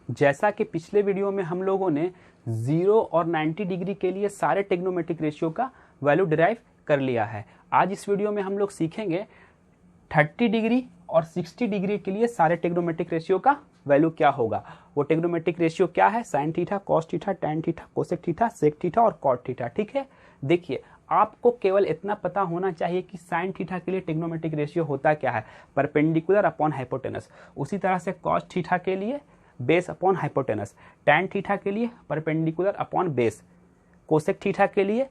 जैसा कि पिछले वीडियो में हम लोगों ने 0 और 90 डिग्री के लिए सारे ट्रिग्नोमेट्रिक रेशियो का वैल्यू डिराइव कर लिया है। आज इस वीडियो में हम लोग सीखेंगे 30 डिग्री और 60 डिग्री के लिए सारे ट्रिग्नोमेट्रिक रेशियो का वैल्यू क्या होगा। वो ट्रिग्नोमेट्रिक रेशियो क्या है? Sine theta, cos theta, tan theta, cosec theta, sec theta और कॉट थीटा। ठीक है, देखिए आपको केवल इतना पता होना चाहिए कि साइन थीटा के लिए ट्रिग्नोमेट्रिक रेशियो होता क्या है, परपेंडिकुलर अपॉन हाइपोटेनस। उसी तरह से कॉस थीटा के लिए base upon hypotenuse, tan theta के लिए perpendicular upon base, cosec theta के लिए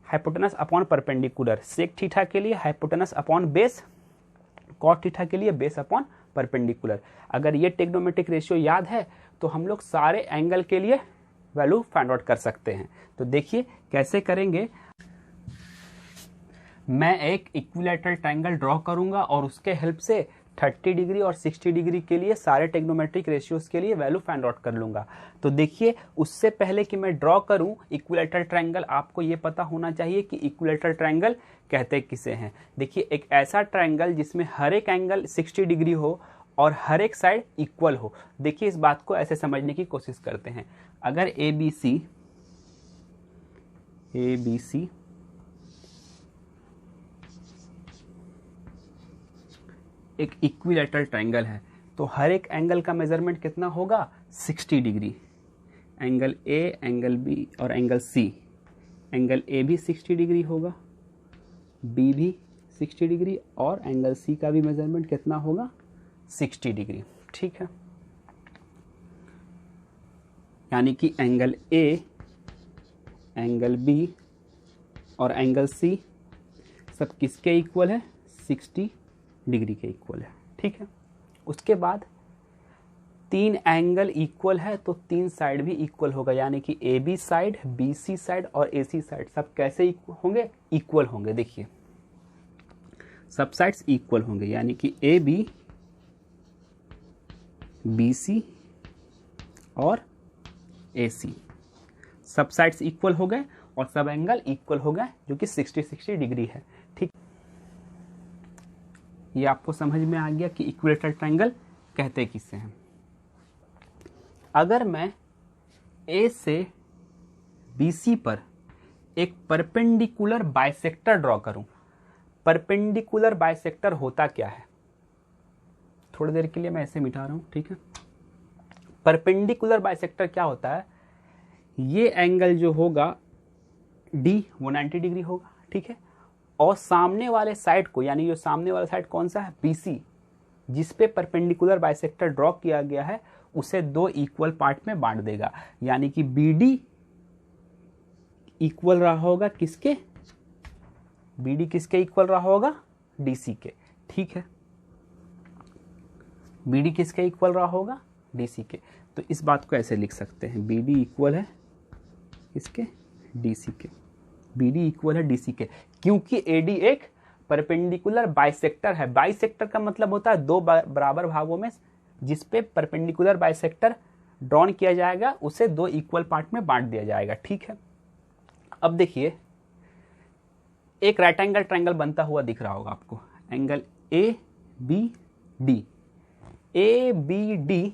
hypotenuse upon perpendicular, sec theta के लिए hypotenuse upon base, cot theta के लिए बेस अपॉन परपेंडिकुलर। अगर ये ट्रिग्नोमेट्रिक रेशियो याद है तो हम लोग सारे एंगल के लिए वैल्यू फाइंड आउट कर सकते हैं। तो देखिए कैसे करेंगे। मैं एक इक्विलैटरल ट्रायंगल ड्रॉ करूंगा और उसके हेल्प से 30 डिग्री और 60 डिग्री के लिए सारे ट्रिग्नोमेट्रिक रेशियोज के लिए वैल्यू फाइंड आउट कर लूंगा। तो देखिए उससे पहले कि मैं ड्रॉ करूं इक्विलैटरल ट्रायंगल, आपको ये पता होना चाहिए कि इक्विलैटरल ट्रायंगल कहते किसे हैं। देखिए एक ऐसा ट्रायंगल जिसमें हर एक एंगल 60 डिग्री हो और हर एक साइड इक्वल हो। देखिए इस बात को ऐसे समझने की कोशिश करते हैं। अगर ए बी सी एक इक्विलैटरल ट्रायंगल है तो हर एक एंगल का मेजरमेंट कितना होगा? 60 degree. Angle A, angle B और एंगल सी। एंगल ए भी 60 डिग्री होगा, बी भी 60 डिग्री और एंगल सी का भी मेजरमेंट कितना होगा? 60 डिग्री। ठीक है, यानी कि एंगल ए, एंगल बी और एंगल सी सब किसके इक्वल है? 60 डिग्री के इक्वल है। ठीक है, उसके बाद तीन एंगल इक्वल है तो तीन साइड भी इक्वल होगा, यानी कि A B side, B C side और ए सी साइड सब कैसे होंगे? इक्वल होंगे। देखिए सब साइड्स इक्वल होंगे, यानी कि ए बी, बी सी और ए सी सब साइड्स इक्वल हो गए और सब एंगल इक्वल हो गए, जो कि 60 डिग्री है। ठीक, ये आपको समझ में आ गया कि इक्विलैटरल ट्रायंगल कहते किसे हैं। अगर मैं ए से BC पर एक परपेंडिकुलर बाइसेक्टर ड्रॉ करूं, परपेंडिकुलर बाइसेक्टर होता क्या है? थोड़ी देर के लिए मैं ऐसे मिटा रहा हूं। ठीक है, परपेंडिकुलर बाइसेक्टर क्या होता है? ये एंगल जो होगा D वो 90 डिग्री होगा। ठीक है, और सामने वाले साइड को, यानी जो सामने वाला साइड कौन सा है? BC, जिस पे परपेंडिकुलर बाइसेक्टर ड्रॉ किया गया है उसे दो इक्वल पार्ट में बांट देगा, यानी कि BD इक्वल रहा होगा किसके? BD किसके इक्वल रहा होगा? DC के। ठीक है, BD किसके इक्वल रहा होगा? DC के। तो इस बात को ऐसे लिख सकते हैं, BD इक्वल है इसके? DC के। BD इक्वल है DC के, क्योंकि AD एक परपेंडिकुलर बाइसेक्टर है। बाइसेक्टर का मतलब होता है दो बराबर भागों में जिस पे परपेंडिकुलर बाइसेक्टर ड्रॉन किया जाएगा उसे दो इक्वल पार्ट में बांट दिया जाएगा। ठीक है, अब देखिए एक राइट एंगल ट्रायंगल बनता हुआ दिख रहा होगा आपको। एंगल ABD, ABD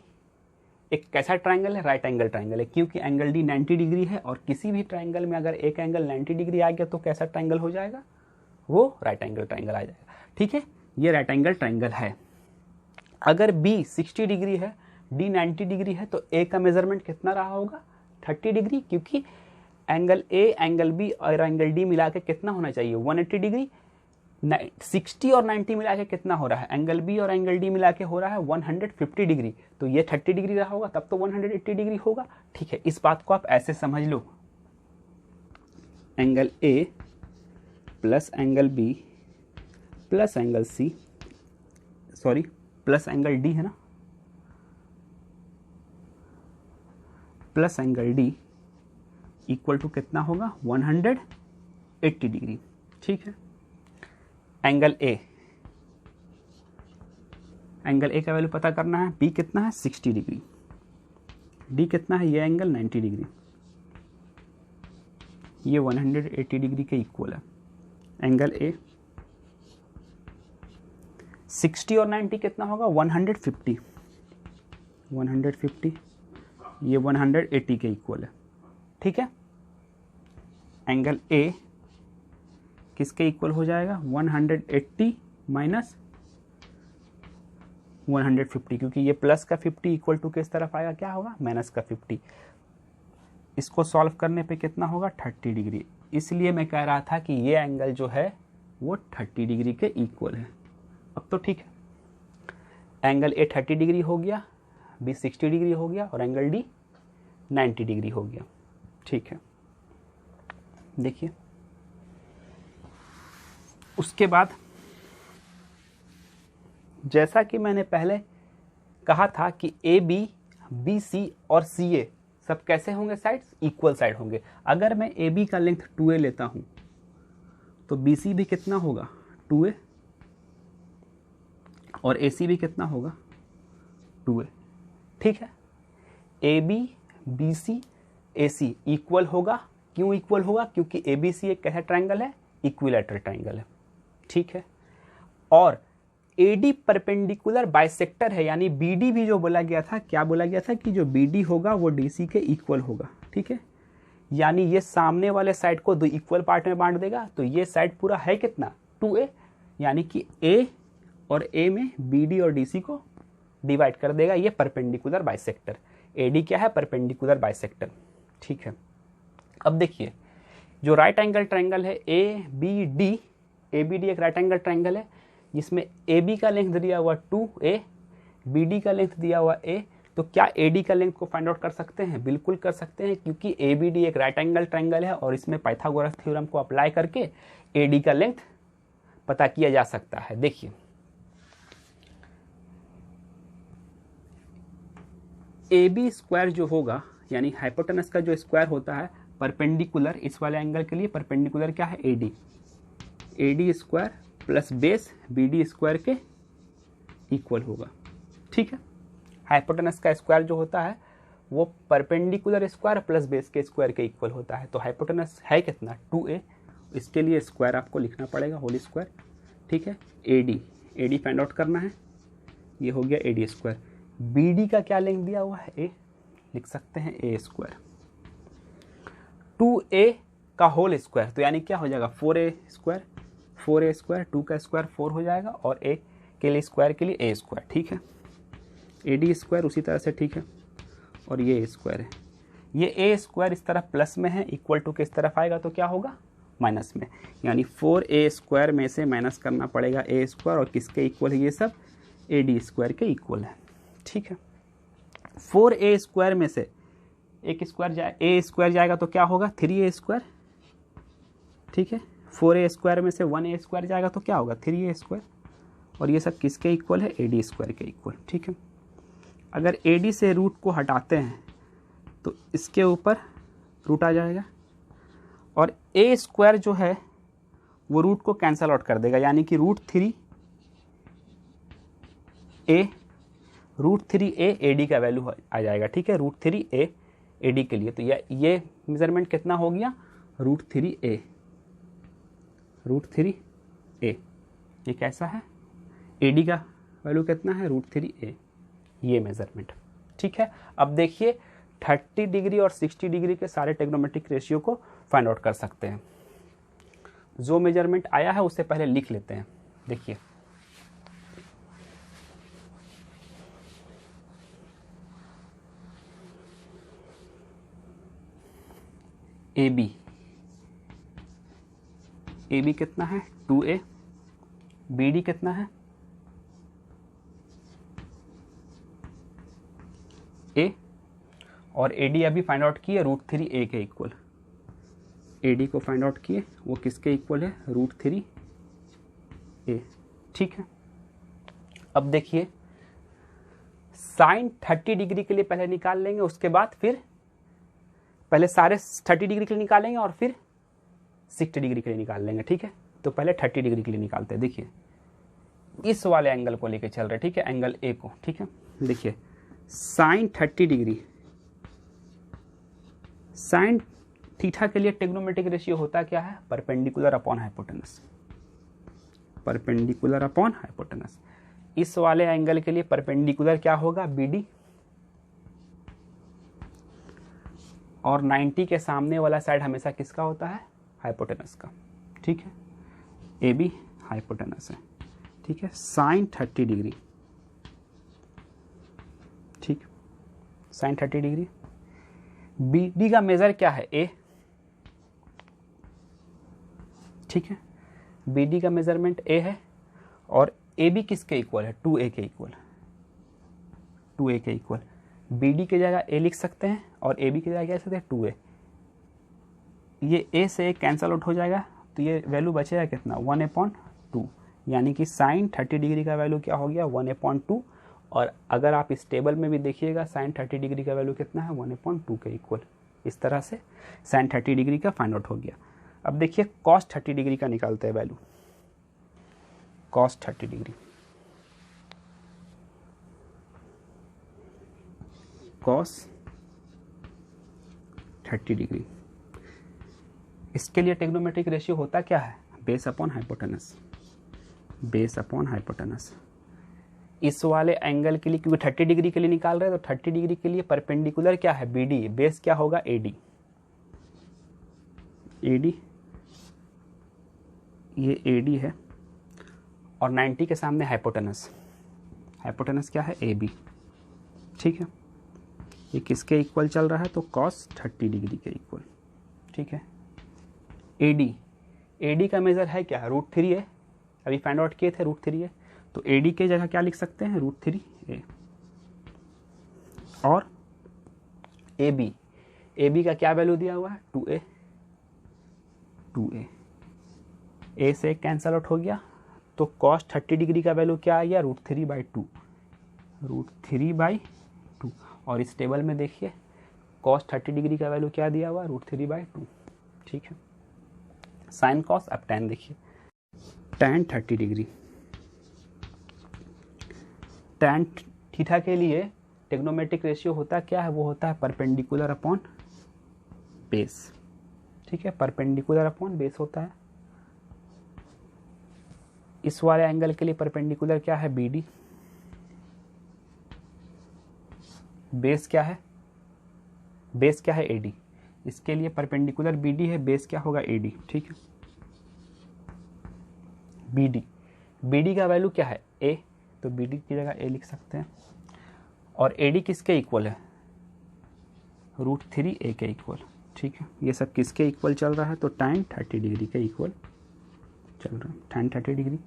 एक कैसा ट्रायंगल है? राइट एंगल ट्रायंगल है, क्योंकि एंगल D 90 डिग्री है और किसी भी ट्रायंगल में अगर एक एंगल 90 डिग्री आ गया तो कैसा ट्रायंगल हो जाएगा? वो राइट एंगल ट्रायंगल आ जाएगा। ठीक है, ये राइट एंगल ट्रायंगल है। अगर B 60 डिग्री है, D 90 डिग्री है तो A का मेजरमेंट कितना रहा होगा? 30 डिग्री, क्योंकि एंगल A, एंगल B और एंगल D मिला के कितना होना चाहिए? 180 डिग्री। 60 और 90 मिला के कितना हो रहा है? एंगल B और एंगल D मिला के हो रहा है 150 डिग्री। तो ये 30 डिग्री रहा होगा, तब तो 180 डिग्री होगा। ठीक है, इस बात को आप ऐसे समझ लो, angle A plus angle B plus angle C, sorry plus angle D है ना, plus angle D equal to कितना होगा? 180 डिग्री। ठीक है, एंगल A, एंगल A का वैल्यू पता करना है। B कितना है? 60 डिग्री। D कितना है? ये एंगल 90 डिग्री, ये 180 डिग्री के इक्वल है। एंगल A 60 और 90 कितना होगा? 150। ये 180 के इक्वल है, ठीक है। एंगल ए किसके इक्वल हो जाएगा, 180 माइनस 150, क्योंकि ये प्लस का 50 इक्वल टू किस तरफ आएगा, क्या होगा, माइनस का 50। इसको सॉल्व करने पे कितना होगा, 30 डिग्री। इसलिए मैं कह रहा था कि ये एंगल जो है वो 30 डिग्री के इक्वल है। अब तो ठीक है, एंगल ए 30 डिग्री हो गया, बी 60 डिग्री हो गया और एंगल डी 90 डिग्री हो गया, ठीक है। देखिए उसके बाद जैसा कि मैंने पहले कहा था कि ए बी, बी सी और सी ए सब कैसे होंगे, साइड्स इक्वल साइड होंगे। अगर मैं ए बी का लेंथ 2a लेता हूं तो बी सी भी कितना होगा, 2a, और ए सी भी कितना होगा, 2a, ठीक है। A B, B C, A C equal होगा। क्यों इक्वल होगा, क्योंकि ए बी सी एक कैसा ट्रायंगल है, इक्विलैटरल ट्रायंगल है, ठीक है। और AD परपेंडिकुलर बाइसेक्टर है, यानी BD भी जो बोला गया था, क्या बोला गया था कि जो BD होगा वो DC के इक्वल होगा, ठीक है। यानी ये सामने वाले साइड को दो इक्वल पार्ट में बांट देगा, तो ये साइड पूरा है कितना, 2a, यानी कि A और A में BD और DC को डिवाइड कर देगा। ये परपेंडिकुलर बाइसेक्टर, AD क्या है, परपेंडिकुलर बाइसेक्टर, ठीक है। अब देखिए जो राइट एंगल ट्रायंगल है ABD, ABD एक राइट एंगल ट्रायंगल है जिसमें AB का लेंथ दिया हुआ 2a, BD का लेंथ दिया हुआ a, तो क्या AD का लेंथ को फाइंड आउट कर सकते हैं, बिल्कुल कर सकते हैं, क्योंकि ABD एक राइट एंगल ट्रायंगल है और इसमें पाइथागोरस थ्योरम को अप्लाई करके AD का लेंथ पता किया जा सकता है। देखिए AB स्क्वायर जो होगा, यानी हाइपोटेनस का जो स्क्वायर होता है परपेंडिकुलर, इस वाले एंगल के लिए परपेंडिकुलर क्या है, AD square plus base BD square के इक्वल होगा, ठीक है। हाइपोटेनस का स्क्वायर जो होता है वो परपेंडिकुलर स्क्वायर प्लस बेस के स्क्वायर के इक्वल होता है। तो हाइपोटेनस है कितना, 2a, इसके लिए स्क्वायर आपको लिखना पड़ेगा, होल स्क्वायर, ठीक है। AD फाइंड आउट करना है, ये हो गया AD स्क्वायर। BD का क्या लेंथ दिया हुआ है, a, लिख सकते हैं a स्क्वायर, 2a का होल स्क्वायर, तो यानी क्या हो जाएगा, 4a स्क्वायर, 4a स्क्वायर, 2 का स्क्वायर 4 हो जाएगा और a के लिए स्क्वायर के लिए a स्क्वायर, ठीक है। AD स्क्वायर उसी तरह से, ठीक है। और ये स्क्वायर है, ये a स्क्वायर इस तरफ प्लस में है, इक्वल टू किस तरफ आएगा, तो क्या होगा, माइनस में, यानी 4a स्क्वायर में से माइनस करना पड़ेगा a स्क्वायर, और किसके इक्वल है, ये सब AD स्क्वायर के इक्वल है, ठीक है। 4a स्क्वायर में से एक स्क्वायर जाए, a स्क्वायर जाएगा तो क्या होगा, 3a स्क्वायर, ठीक है। 4a स्क्वायर में से 1a स्क्वायर जाएगा तो क्या होगा, 3a स्क्वायर, और ये सब किसके इक्वल है, AD स्क्वायर के इक्वल, ठीक है। अगर AD से रूट को हटाते हैं तो इसके ऊपर रूट आ जाएगा, और a स्क्वायर जो है वो रूट को कैंसल आउट कर देगा, यानी कि √3a AD का वैल्यू आ जाएगा, ठीक है। √3a AD के लिए, तो ये मेजरमेंट कितना हो गया, √3a, ये कैसा है, AD का वैल्यू कितना है, √3a, ये मेजरमेंट, ठीक है। अब देखिए 30 डिग्री और 60 डिग्री के सारे टेग्नोमेट्रिक रेशियो को फाइंड आउट कर सकते हैं। जो मेजरमेंट आया है उससे पहले लिख लेते हैं। देखिए AB कितना है, 2a, BD कितना है, a, और AD अभी फाइंड आउट किए √3a के इक्वल, AD को फाइंड आउट किए, वो किसके इक्वल है, √3a, ठीक है। अब देखिए साइन 30 डिग्री के लिए पहले निकाल लेंगे, उसके बाद फिर पहले सारे 30 डिग्री के लिए निकालेंगे और फिर 60 डिग्री के लिए निकाल लेंगे, ठीक है। तो पहले 30 डिग्री के लिए निकालते हैं। देखिए इस वाले एंगल को लेके चल रहे, ठीक है, एंगल ए को, ठीक है। देखिए साइन 30 डिग्री, साइन थीटा के लिए टेग्नोमेट्रिक रेशियो होता क्या है, perpendicular upon hypotenuse, perpendicular upon hypotenuse. इस वाले एंगल के लिए परपेंडिकुलर क्या होगा, BD, और 90 के सामने वाला साइड हमेशा किसका होता है? हाइपोटेनस का। ठीक है, ए बी हाइपोटेनस है। ठीक है, साइन 30 डिग्री। ठीक, साइन 30 डिग्री। बी डी का मेजर क्या है? ए। ठीक है, बी डी का मेजरमेंट ए है और ए बी किसके इक्वल है? 2a के इक्वल। 2a के इक्वल। बी डी की जगह ए लिख सकते हैं और ए बी की जगह क्या लिख सकते हैं? 2a। ये a से एक कैंसल आउट हो जाएगा तो ये वैल्यू बचेगा कितना? 1/2। यानी कि साइन 30 डिग्री का वैल्यू क्या हो गया? 1/2। और अगर आप इस टेबल में भी देखिएगा साइन 30 डिग्री का वैल्यू कितना है? 1/2 के इक्वल। इस तरह से साइन 30 डिग्री का फाइंड आउट हो गया। अब देखिए कॉस 30 डिग्री का निकालते हैं value. Cos 30 degree, cos 30 degree, इसके लिए ट्रिग्नोमेट्रिक रेशियो होता क्या है? Base upon hypotenuse. Base upon hypotenuse. इस वाले एंगल के लिए, क्योंकि 30 डिग्री के लिए निकाल रहे हैं तो 30 डिग्री के लिए परपेंडिकुलर क्या है? B D. बेस क्या होगा? A D. ए डी, ये ए डी है और 90 के सामने हाइपोटेनस। हाइपोटेनस क्या है? A B. ठीक है, ये किसके इक्वल चल रहा है? तो कॉस 30 डिग्री के इक्वल। ठीक है, ए डी। ए डी का मेजर है क्या? √3 है। अभी फाइंड आउट किए थे √3 है, तो ए डी के जगह क्या लिख सकते हैं? √3a। और ए बी, ए बी का क्या वैल्यू दिया हुआ है? 2a। 2a, ए से कैंसल आउट हो गया तो कॉस 30 डिग्री का वैल्यू क्या आ गया? √3/2। √3/2। और इस टेबल में देखिए कॉस 30 डिग्री का वैल्यू क्या दिया हुआ? √3/2। ठीक है, साइन कॉस। अब टैन देखिए, टैन 30 डिग्री। टैन थीटा के लिए ट्रिग्नोमेट्रिक रेशियो होता क्या है? वो होता है परपेंडिकुलर अपॉन बेस। ठीक है, परपेंडिकुलर अपॉन बेस होता है। इस वाले एंगल के लिए परपेंडिकुलर क्या है? B D. बेस क्या है? बेस क्या है? A D. इसके लिए परपेंडिकुलर बी डी है, बेस क्या होगा? ए डी। ठीक है, बी डी। बी डी का वैल्यू क्या है? ए, तो बी डी की जगह ए लिख सकते हैं। और ए डी किसके इक्वल है? √3a के इक्वल। ठीक है, ये सब किसके इक्वल चल रहा है? तो tan 30 डिग्री के इक्वल चल रहा है। tan 30 डिग्री,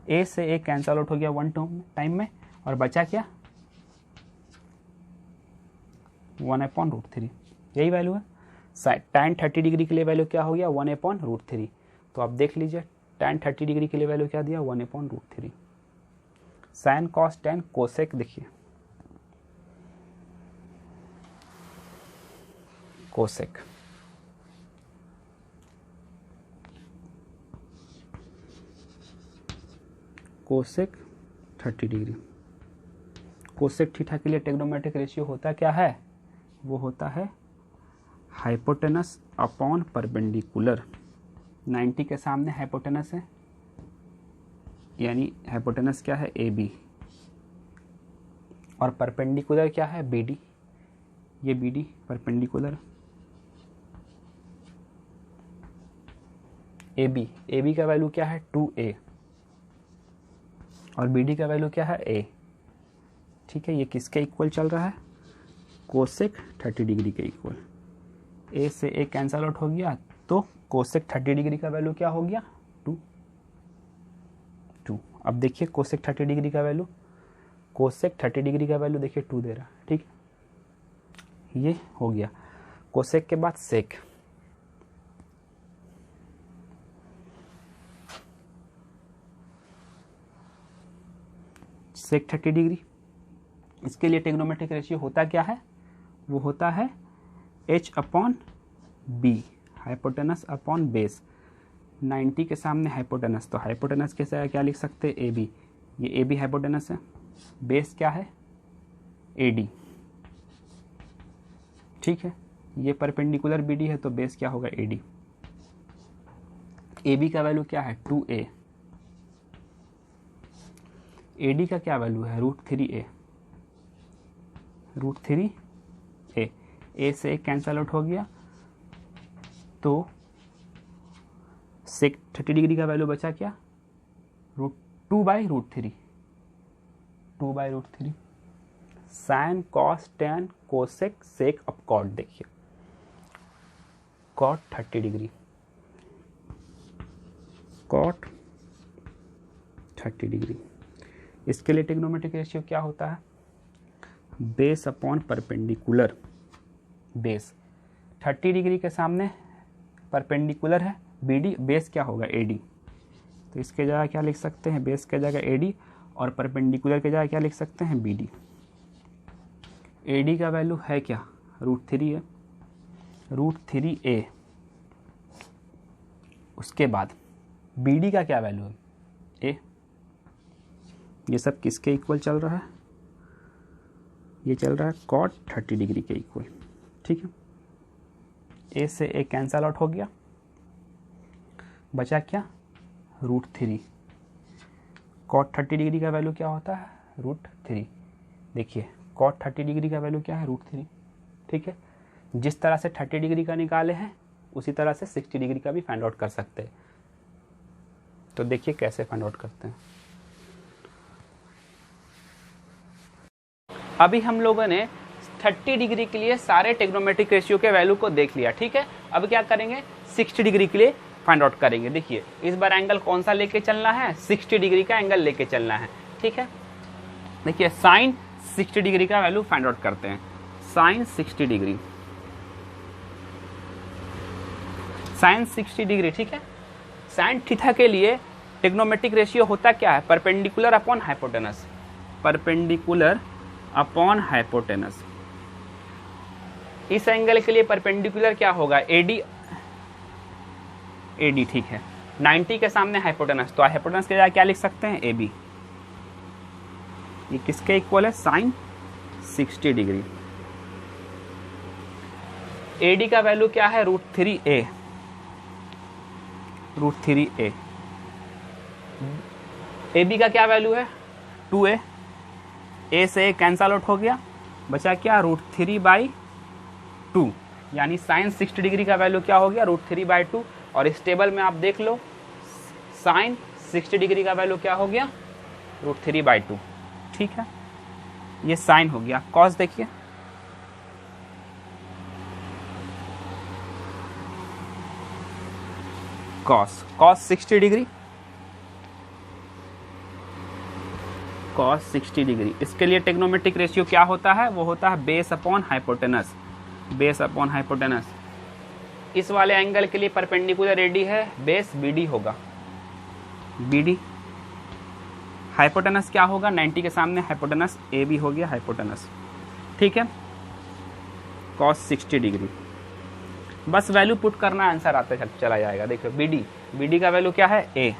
ए से ए कैंसल आउट हो गया 1 टाइम में और बचा क्या? 1/√3। यही वैल्यू है। tan 30 डिग्री के लिए वैल्यू क्या हो गया? 1/√3। तो आप देख लीजिए tan 30 डिग्री के लिए वैल्यू क्या दिया? 1/√3। साइन कॉस टैन कोसेक देखिए, cosec. Cosec 30 degree. Cosec theta के लिए ट्रिग्नोमेट्रिक रेशियो होता क्या है? वो होता है हाइपोटेनस अपॉन परपेंडिकुलर। 90 के सामने हाइपोटेनस है, यानी हाइपोटेनस क्या है? A B. और परपेंडिकुलर क्या है? B D. ये B D perpendicular A B. A B का वैल्यू क्या है? 2a। और बी डी का वैल्यू क्या है? a। ठीक है, ये किसके इक्वल चल रहा है? कोसेक 30 डिग्री के इक्वल। a से a कैंसल आउट हो गया तो कोसेक 30 डिग्री का वैल्यू क्या हो गया? 2। अब देखिए कोसेक 30 डिग्री का वैल्यू, कोसेक 30 डिग्री का वैल्यू देखिए 2 दे रहा है। ठीक, ये हो गया। कोसेक के बाद सेक। सेक 30 डिग्री, इसके लिए ट्रिग्नोमेट्रिक रेशियो होता क्या है? वो होता है h/b, हाइपोटेनस अपॉन बेस। 90 के सामने हाइपोटेनस, तो हाइपोटेनस के साथ क्या लिख सकते हैं? A B. ये ए बी हाइपोटेनस है, बेस क्या है? A D. ठीक है, ये परपेंडिकुलर बी डी है तो बेस क्या होगा? A D. ए बी का वैल्यू क्या है? 2a। ए डी का क्या वैल्यू है? √3a। √3a। ए से ए कैंसल आउट हो गया, तो सेक 30 डिग्री का वैल्यू बचा क्या, √2/√3, 2/√3 sine cos tan cosec sec of cot. देखिए कॉट 30 डिग्री, कॉट 30 डिग्री, इसके लिए ट्रिग्नोमेट्रिक रेशियो क्या होता है, base upon perpendicular. Base 30 degree के सामने परपेंडिकुलर है BD, बेस क्या होगा AD, तो इसके जगह क्या लिख सकते हैं, बेस के जगह AD और परपेंडिकुलर के जगह क्या लिख सकते हैं, BD। AD का वैल्यू है क्या, √3 है, √3a। उसके बाद BD का क्या वैल्यू है, A। ये सब किसके इक्वल चल रहा है, ये चल रहा है कॉट 30 डिग्री के इक्वल। ठीक है, A से A कैंसल आउट हो गया, बचा क्या, √3। कॉट 30 डिग्री का वैल्यू क्या होता है, √3। देखिए कॉट 30 डिग्री का वैल्यू क्या है, √3। ठीक है, जिस तरह से 30 डिग्री का निकाले हैं उसी तरह से 60 डिग्री का भी फाइंड आउट कर सकते हैं। तो देखिए कैसे फाइंड आउट करते हैं। अभी हम लोगों ने 30 डिग्री के लिए सारे ट्रिग्नोमेट्रिक रेशियो के वैल्यू को देख लिया। ठीक है, अब क्या करेंगे, 60 डिग्री के लिए फाइंड आउट करेंगे। देखिए इस बार एंगल कौन सा लेके चलना है, 60 डिग्री का एंगल लेके चलना है। ठीक है, देखिए साइन 60 डिग्री का वैल्यू फाइंड आउट करते हैं। Sine 60 degree, sine 60 degree. ठीक है, साइन थीटा के लिए ट्रिग्नोमेट्रिक रेशियो होता क्या है, perpendicular upon hypotenuse, perpendicular upon hypotenuse. इस एंगल के लिए परपेंडिकुलर क्या होगा, AD, AD। ठीक है, 90 के सामने हाइपोटेनस, तो हाइपोटेनस के जगह क्या लिख सकते हैं, AB। ये किसके इक्वल है, साइन 60 डिग्री। AD का वैल्यू क्या है, √3a, √3a। AB का क्या वैल्यू है, 2a। A से A कैंसल आउट हो गया, बचा क्या, √3/2, यानी साइन 60 डिग्री का वैल्यू क्या हो गया, √3/2। और इस टेबल में आप देख लो साइन 60 डिग्री का वैल्यू क्या हो गया, √3/2। ठीक है, ये साइन हो गया। कॉस देखिए, कॉस 60 डिग्री, कॉस 60 डिग्री। इसके लिए ट्रिग्नोमेट्रिक रेशियो क्या होता है, वो होता है base upon hypotenuse, base upon hypotenuse. इस वाले एंगल के लिए परपेंडिकुलर AD है, बेस BD होगा, BD। हाइपोटेनस क्या होगा, 90 के सामने हाइपोटेनस AB हो गया हाइपोटेनस। ठीक है, कॉस 60 डिग्री, बस वैल्यू पुट करना, आंसर आते चला जाएगा। देखो BD का वैल्यू क्या है, A।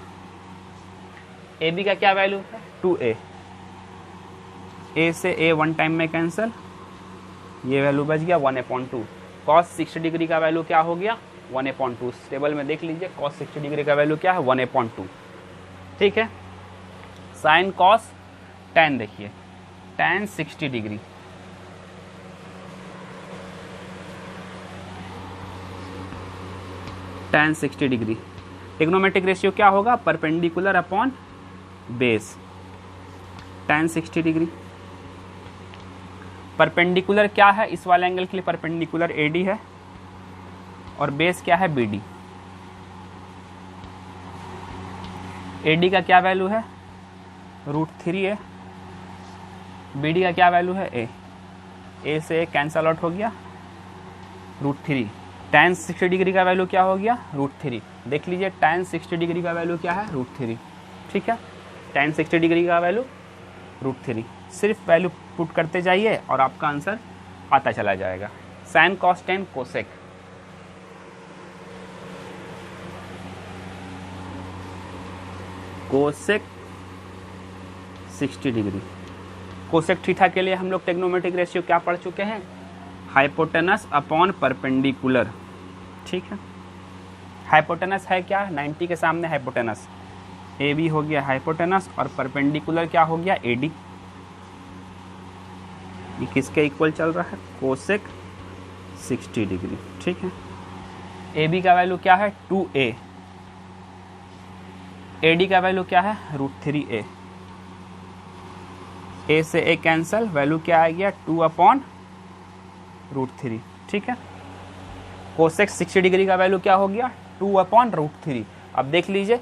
AB का क्या वैल्यू है, 2a। A से A वन टाइम में कैंसल, ये वैल्यू बच गया 1/2। कॉस 60 डिग्री का वैल्यू क्या हो गया, 1/2। टेबल में देख लीजिए कॉस 60 डिग्री का वैल्यू क्या है, 1/2। ठीक है, साइन कॉस tan, देखिए tan 60 degree, tan 60 degree. Trigonometric ratio क्या होगा, perpendicular upon base, tan 60 degree. Perpendicular क्या है, इस वाले एंगल के लिए परपेंडिकुलर AD है और बेस क्या है, BD। AD का क्या वैल्यू है, √3a। BD का क्या वैल्यू है, A से A कैंसल आउट हो गया, √3। tan 60 डिग्री का वैल्यू क्या हो गया, √3। देख लीजिए tan 60 डिग्री का वैल्यू क्या है, √3। ठीक है, tan 60 डिग्री का वैल्यू √3। सिर्फ वैल्यू पुट करते जाइए और आपका आंसर आता चला जाएगा। Sine cos tan cosec, cosec 60 degree. Cosec theta के लिए हम लोग ट्रिग्नोमेट्रिक रेशियो क्या पढ़ चुके हैं, हाइपोटेनस अपॉन परपेंडिकुलर। ठीक है, हाइपोटेनस है क्या, 90 के सामने हाइपोटेनस AB हो गया हाइपोटेनस और परपेंडिकुलर क्या हो गया, AD। ये किसके इक्वल चल रहा है, कोसेक 60 डिग्री। ठीक है, ए बी का वैल्यू क्या है 2a, ए डी का वैल्यू क्या है √3a, ए से ए कैंसल, वैल्यू क्या आ गया 2/√3। ठीक है, कोसेक 60 डिग्री का वैल्यू क्या हो गया 2/√3। अब देख लीजिए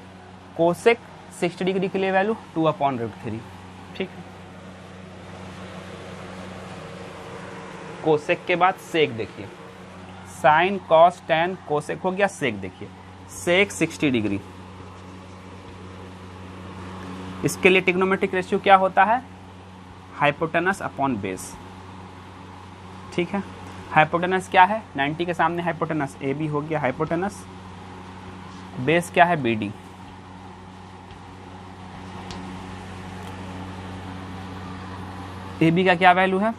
कोसेक 60 डिग्री के लिए वैल्यू 2/√3। ठीक है, कोसेक के बाद सेक देखिए, साइन कॉस टैन कोसेक हो गया, सेक देखिए, सेक 60 डिग्री। इसके लिए ट्रिग्नोमेट्रिक रेशियो क्या होता है हाइपोटेनस अपॉन बेस। ठीक है, हाइपोटेनस क्या है 90 के सामने हाइपोटेनस ए बी हो गया हाइपोटेनस, बेस क्या है बी डी। ए बी का क्या वैल्यू है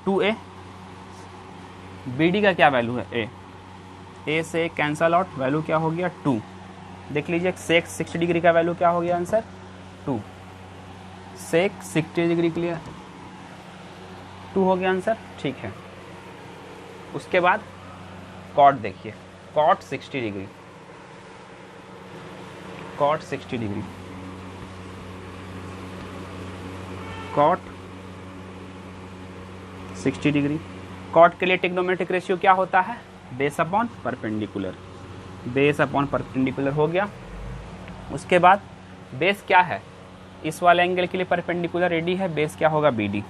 2a, बी डी का क्या वैल्यू है ए से कैंसल आउट, वैल्यू क्या हो गया 2। देख लीजिए सेक 60 डिग्री का वैल्यू क्या हो गया आंसर 2, सेक 60 डिग्री के लिए 2 हो गया आंसर। ठीक है, उसके बाद कॉट देखिए, cot 60 degree, cot 60 degree, cot 60 degree. Cot के लिए ट्रिग्नोमेट्रिक रेशियो क्या होता है base upon perpendicular, base upon perpendicular हो गया। उसके बाद बेस क्या है इस वाले एंगल के लिए परपेंडिकुलर एडी है, बेस क्या होगा बीडी,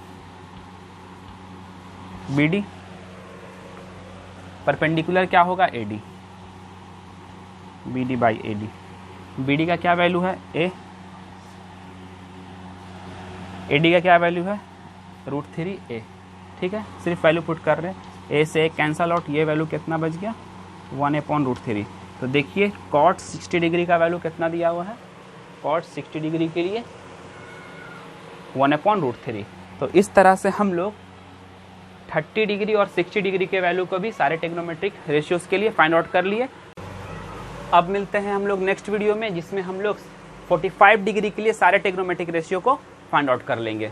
बीडी परपेंडिकुलर क्या होगा AD, BD by AD. BD का क्या वैल्यू है एडी का क्या वैल्यू है √3a। ठीक है, सिर्फ वैल्यू पुट कर रहे हैं, ए से ए कैंसल आउट, ये वैल्यू कितना बच गया 1/√3। तो देखिए कॉट 60 डिग्री का वैल्यू कितना दिया हुआ है, कॉट 60 डिग्री के लिए 1/√3। तो इस तरह से हम लोग 30 डिग्री और 60 डिग्री के वैल्यू को भी सारे ट्रिग्नोमेट्रिक रेशियोज के लिए फाइंड आउट कर लिए। अब मिलते हैं हम लोग नेक्स्ट वीडियो में, जिसमें हम लोग 45 डिग्री के लिए सारे ट्रिग्नोमेट्रिक रेशियो को फाइंड आउट कर लेंगे।